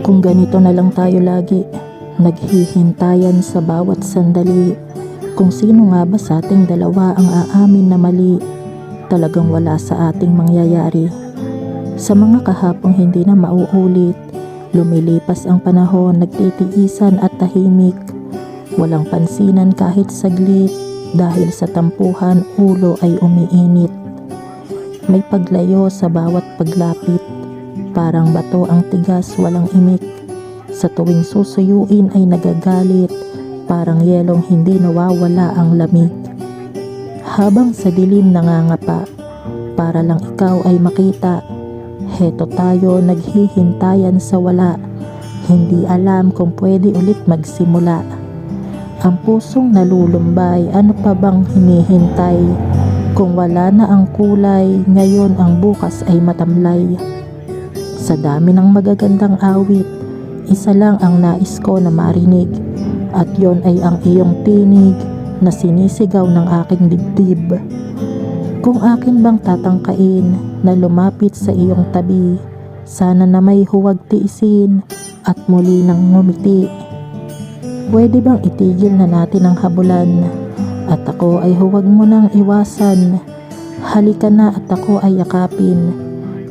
Kung ganito na lang tayo lagi, naghihintayan sa bawat sandali, kung sino nga ba sa ating dalawa ang aamin na mali, talagang wala sa ating mangyayari. Sa mga kahapong hindi na mauulit, lumilipas ang panahon, nagtitiisan at tahimik. Walang pansinan kahit saglit, dahil sa tampuhan ulo ay umiinit. May paglayo sa bawat paglapit, parang bato ang tigas walang imik. Sa tuwing susuyuin ay nagagalit, parang yelong hindi nawawala ang lamig. Habang sa dilim nangangapa, para lang ikaw ay makita, heto tayo naghihintayan sa wala, hindi alam kung pwede ulit magsimula. Ang pusong nalulumbay, ano pa bang hinihintay? Kung wala na ang kulay, ngayon ang bukas ay matamlay. Sa dami ng magagandang awit, isa lang ang nais ko na marinig, at yon ay ang iyong tinig na sinisigaw ng aking dibdib. Kung akin bang tatangkain na lumapit sa iyong tabi, sana na may huwag tiisin at muli nang ngumiti. Pwede bang itigil na natin ang habulan, at ako ay huwag mo nang iwasan. Halika na at ako ay yakapin,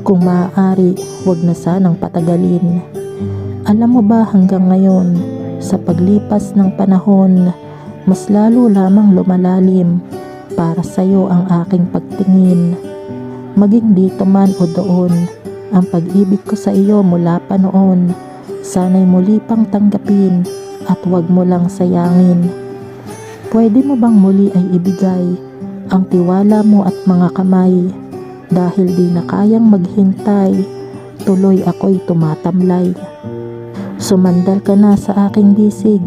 kung maaari huwag na sanang patagalin. Alam mo ba hanggang ngayon, sa paglipas ng panahon, mas lalo lamang lumalalim para sa'yo ang aking pagtingin. Maging dito man o doon, ang pag-ibig ko sa iyo mula pa noon, sana'y muli pang tanggapin at huwag mo lang sayangin. Pwede mo bang muli ay ibigay ang tiwala mo at mga kamay, dahil di na kayang maghintay, tuloy ako'y tumatamlay. Sumandal ka na sa aking bisig,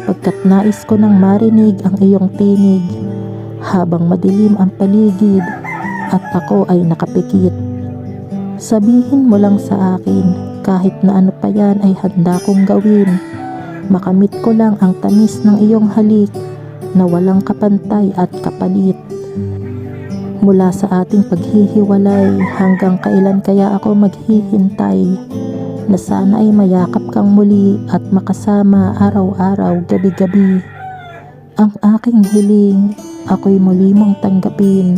pagkat nais ko nang marinig ang iyong tinig, habang madilim ang paligid at ako ay nakapikit. Sabihin mo lang sa akin, kahit na ano pa yan ay handa kong gawin. Makamit ko lang ang tamis ng iyong halik, na walang kapantay at kapalit. Mula sa ating paghihiwalay, hanggang kailan kaya ako maghihintay, na sana ay mayakap kang muli at makasama araw-araw, gabi-gabi. Ang aking hiling, ako'y muli mong tanggapin,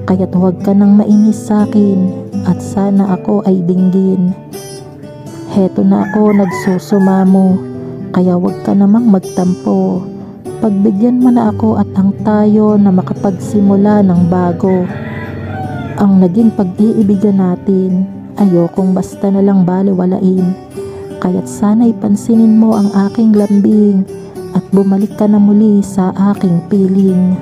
kaya't huwag ka nang mainis sa'kin, at sana ako ay dinggin. Heto na ako nagsusumamo, kaya huwag ka namang magtampo. Pagbigyan mo na ako at ang tayo na makapagsimula ng bago. Ang naging pag-iibigan natin, ayokong basta na lang baliwalain, kaya't sana'y pansinin mo ang aking lambing at bumalik ka na muli sa aking piling.